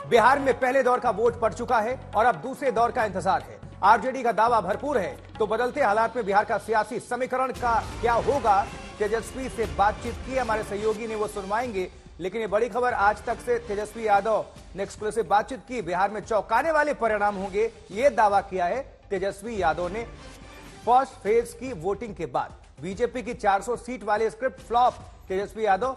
बिहार में पहले दौर का वोट पड़ चुका है और अब दूसरे दौर का इंतजार है। आरजेडी का दावा भरपूर है, तो बदलते हालात में बिहार का सियासी समीकरण का क्या होगा? तेजस्वी से बातचीत की हमारे सहयोगी ने, वो सुनवाएंगे। लेकिन ये बड़ी खबर, आज तक से तेजस्वी यादव ने एक्सक्लूसिव बातचीत की। बिहार में चौंकाने वाले परिणाम होंगे, ये दावा किया है तेजस्वी यादव ने। फर्स्ट फेज की वोटिंग के बाद बीजेपी की 400 सीट वाली स्क्रिप्ट फ्लॉप, तेजस्वी यादव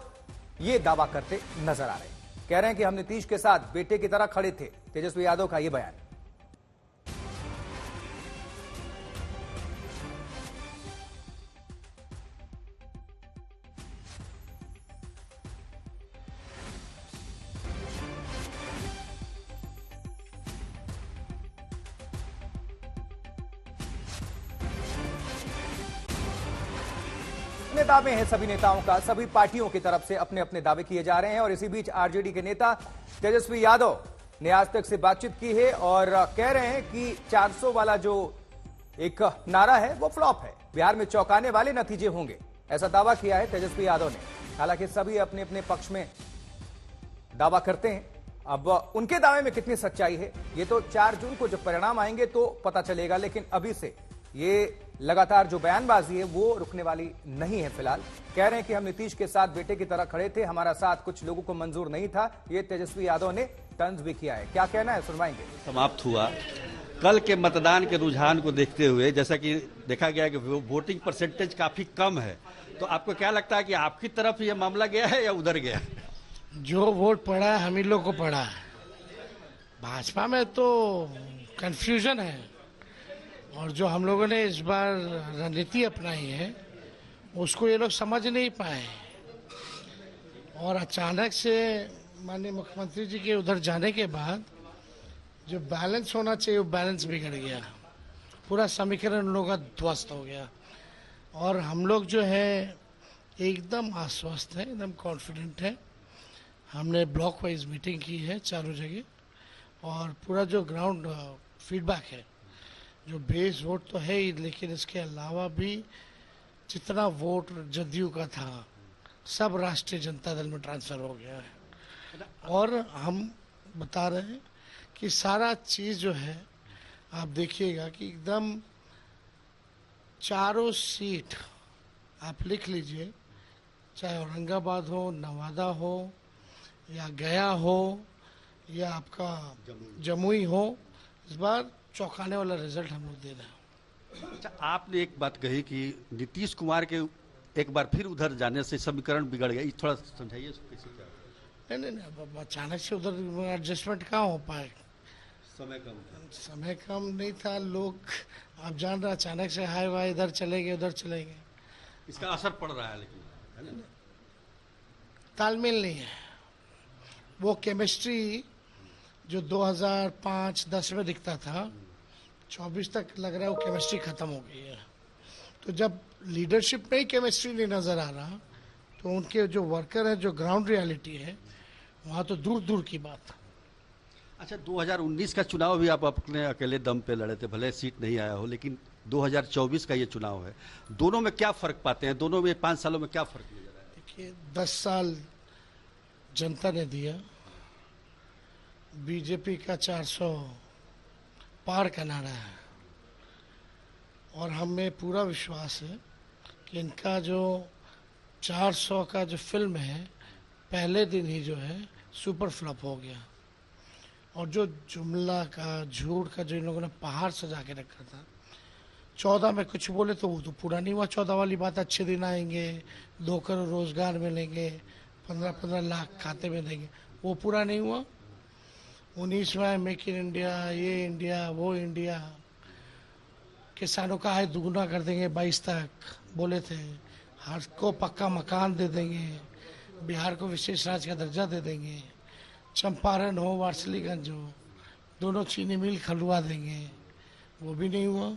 ये दावा करते नजर आ रहे हैं। कह रहे हैं कि हम नीतीश के साथ बेटे की तरह खड़े थे। तेजस्वी यादव का यह बयान। दावे हैं सभी नेताओं का, सभी पार्टियों की तरफ से अपने अपने दावे किए जा रहे हैं। और इसी बीच आरजेडी के नेता तेजस्वी यादव ने आज तक से बातचीत की है और कह रहे हैं कि 400 वाला जो एक नारा है वो फ्लॉप है, बिहार में चौंकाने वाले नतीजे होंगे, ऐसा दावा किया है तेजस्वी यादव ने। हालांकि सभी अपने अपने पक्ष में दावा करते हैं। अब उनके दावे में कितनी सच्चाई है ये तो 4 जून को जब परिणाम आएंगे तो पता चलेगा। लेकिन अभी से ये लगातार जो बयानबाजी है वो रुकने वाली नहीं है। फिलहाल कह रहे हैं कि हम नीतीश के साथ बेटे की तरह खड़े थे, हमारा साथ कुछ लोगों को मंजूर नहीं था। ये तेजस्वी यादव ने तंज भी किया है। क्या कहना है, सुनवाएंगे। समाप्त हुआ कल के मतदान के रुझान को देखते हुए, जैसा कि देखा गया कि वोटिंग परसेंटेज काफी कम है, तो आपको क्या लगता है कि आपकी तरफ यह मामला गया है या उधर गया? जो वोट पड़ा है हम ही लोग को पड़ा है। भाजपा में तो कंफ्यूजन है, और जो हम लोगों ने इस बार रणनीति अपनाई है उसको ये लोग समझ नहीं पाए। और अचानक से माननीय मुख्यमंत्री जी के उधर जाने के बाद जो बैलेंस होना चाहिए वो बैलेंस बिगड़ गया, पूरा समीकरण उन लोगों का ध्वस्त हो गया। और हम लोग जो है एकदम आश्वस्त है, एकदम कॉन्फिडेंट है। हमने ब्लॉक वाइज मीटिंग की है चारों जगह, और पूरा जो ग्राउंड फीडबैक है, जो बेस वोट तो है ही, लेकिन इसके अलावा भी जितना वोट जदयू का था सब राष्ट्रीय जनता दल में ट्रांसफर हो गया है। और हम बता रहे हैं कि सारा चीज जो है, आप देखिएगा कि एकदम चारों सीट आप लिख लीजिए, चाहे औरंगाबाद हो, नवादा हो, या गया हो, या आपका जमुई हो, इस बार चौंकाने वाला रिजल्ट हम लोग दे रहे हैं। अच्छा, आपने एक बात कही कि नीतीश कुमार के एक बार फिर उधर जाने से समीकरण बिगड़ गया, थोड़ा समझाइए कैसे क्या? नहीं, अब अचानक से उधर एडजस्टमेंट कहाँ हो पाए? समय कम नहीं था। लोग आप जान रहे, अचानक से हाय वाई इधर चले गए उधर चले गए, इसका असर पड़ रहा है। लेकिन तालमेल नहीं है। वो केमिस्ट्री जो 2005-10 में दिखता था, 24 तक लग रहा है वो केमिस्ट्री खत्म हो गई है। तो जब लीडरशिप में ही केमिस्ट्री नहीं नजर आ रहा, तो उनके जो वर्कर है, जो ग्राउंड रियलिटी है, वहाँ तो दूर दूर की बात। अच्छा, 2019 का चुनाव भी आप अपने अकेले दम पे लड़े थे, भले सीट नहीं आया हो, लेकिन 2024 का ये चुनाव है, दोनों में क्या फर्क पाते हैं? दोनों में 5 सालों में क्या फर्क नजर आया? देखिए, 10 साल जनता ने दिया, बीजेपी का 400 पार का नारा है, और हमें पूरा विश्वास है कि इनका जो 400 का जो फिल्म है, पहले दिन ही जो है सुपर फ्लॉप हो गया। और जो जुमला का, झूठ का जो इन लोगों ने पहाड़ सजा के रखा था, 14 में कुछ बोले तो वो तो पूरा नहीं हुआ। 14 वाली बात, अच्छे दिन आएंगे, 2 करोड़ रोजगार मिलेंगे, 15-15 लाख खाते में देंगे, वो पूरा नहीं हुआ। 19 में मेक इन इंडिया, ये इंडिया, वो इंडिया, किसानों का आय दुगुना कर देंगे 22 तक बोले थे, हर को पक्का मकान दे देंगे, बिहार को विशेष राज्य का दर्जा दे देंगे, चंपारण हो, वारसलीगंज हो, दोनों चीनी मिल खुलवा देंगे, वो भी नहीं हुआ।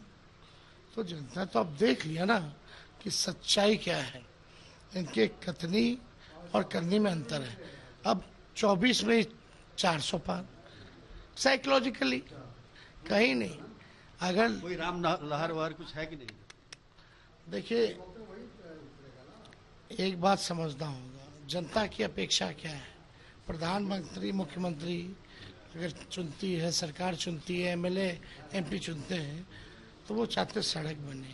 तो जनता तो अब देख लिया ना कि सच्चाई क्या है, इनके कथनी और करनी में अंतर है। अब 24 में 400 पार, साइकोलॉजिकली कहीं नहीं। अगर कोई राम लहर वहर कुछ है कि नहीं? देखिए, एक बात समझना होगा, जनता की अपेक्षा क्या है। प्रधानमंत्री, मुख्यमंत्री अगर चुनती है, सरकार चुनती है, एमएलए एमपी चुनते हैं, तो वो चाहते सड़क बने,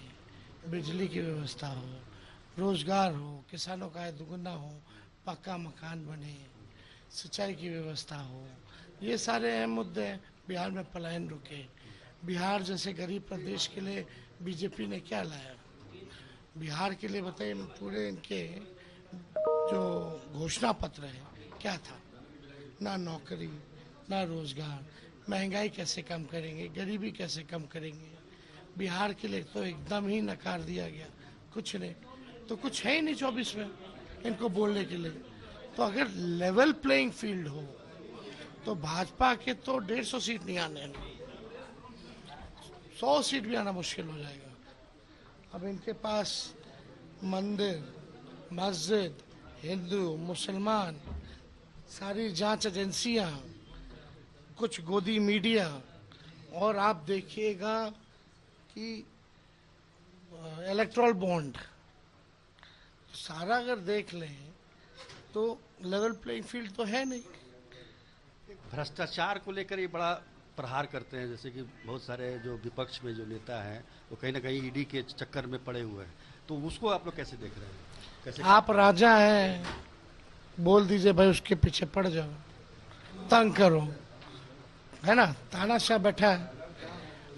बिजली की व्यवस्था हो, रोजगार हो, किसानों का आय दुगुना हो, पक्का मकान बने, सिंचाई की व्यवस्था हो। ये सारे अहम मुद्दे हैं। बिहार में पलायन रुके। बिहार जैसे गरीब प्रदेश के लिए बीजेपी ने क्या लाया? बिहार के लिए बताइए, पूरे इनके जो घोषणा पत्र है क्या था? ना नौकरी, ना रोजगार, महंगाई कैसे कम करेंगे, गरीबी कैसे कम करेंगे। बिहार के लिए तो एकदम ही नकार दिया गया, कुछ नहीं। तो कुछ है ही नहीं 24 में इनको बोलने के लिए। तो अगर लेवल प्लेइंग फील्ड हो तो भाजपा के तो 150 सीट नहीं आने, 100 सीट भी आना मुश्किल हो जाएगा। अब इनके पास मंदिर, मस्जिद, हिंदू, मुसलमान, सारी जांच एजेंसियां, कुछ गोदी मीडिया, और आप देखिएगा कि इलेक्ट्रल बॉन्ड, सारा अगर देख लें तो लेवल प्लेइंग फील्ड तो है नहीं। भ्रष्टाचार को लेकर ये बड़ा प्रहार करते हैं, जैसे कि बहुत सारे जो विपक्ष में जो नेता हैं वो कहीं ना कहीं ईडी के चक्कर में पड़े हुए हैं, तो उसको आप लोग कैसे देख रहे हैं? कैसे आप राजा हैं, बोल दीजिए भाई उसके पीछे पड़ जाओ, तंग करो, है ना? तानाशाह बैठा है,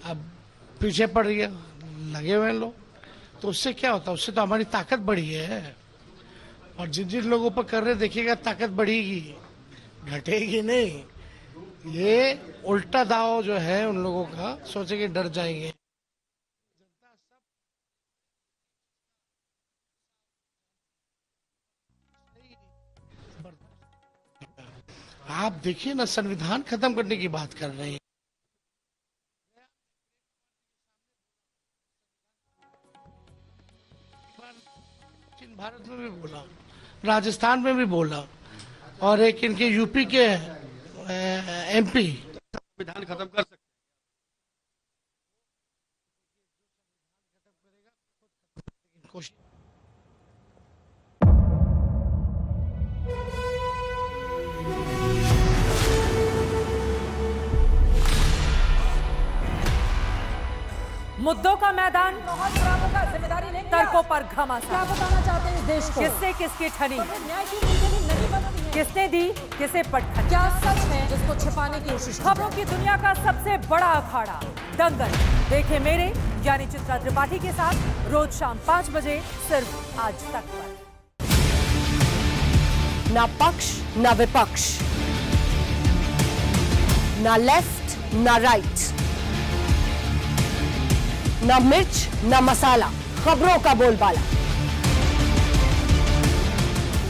अब पीछे पड़ गया, लगे हुए हैं लोग, तो उससे क्या होता है? उससे तो हमारी ताकत बढ़ी है। और जिन जिन लोगों पर कर रहे देखिएगा ताकत बढ़ेगी, घटेगी नहीं। ये उल्टा दाव जो है उन लोगों का, सोचेंगे डर जाएंगे। आप देखिए ना, संविधान खत्म करने की बात कर रहे हैं। भारत में भी बोला, राजस्थान में भी बोला, और एक इनके यूपी के एमपी संविधान खत्म कर सकते कोशिश। मुद्दों का मैदान, बहुत खराबों का जिम्मेदारी नहीं लिया। तर्कों पर घमासान। क्या बताना चाहते हैं इस देश को? किससे किसकी ठनी, न्याय की नीति नहीं बनती है। किसने दी किसे पटखनी। क्या सच है जिसको छिपाने की कोशिश की खबरों की दुनिया का सबसे बड़ा अखाड़ा दंगल देखे मेरे यानी चित्रा त्रिपाठी के साथ रोज शाम 5 बजे सिर्फ आज तक पर। ना पक्ष ना विपक्ष, ना लेफ्ट ना राइट, ना मिर्च ना मसाला, खबरों का बोलबाला,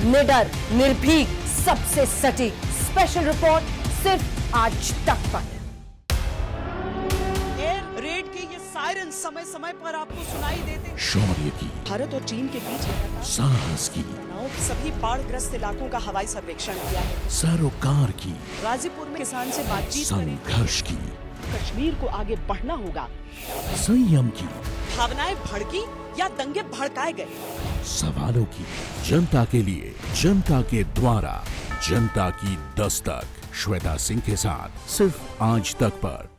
निडर निर्भीक सबसे सटीक स्पेशल रिपोर्ट सिर्फ आज तक पर। एयर रेड के ये सायरन समय समय पर आपको सुनाई देते। शौर्य की, भारत और चीन के बीच साहस की, सभी बाढ़ग्रस्त इलाकों का हवाई सर्वेक्षण किया है। सरोकार की, गाजीपुर में किसान से बातचीत करें। संघर्ष की, कश्मीर को आगे बढ़ना होगा। संयम की, भावनाएं भड़की या दंगे भड़काए गए, सवालों की, जनता के लिए, जनता के द्वारा, जनता की दस्तक। श्वेता सिंह के साथ सिर्फ आज तक पर।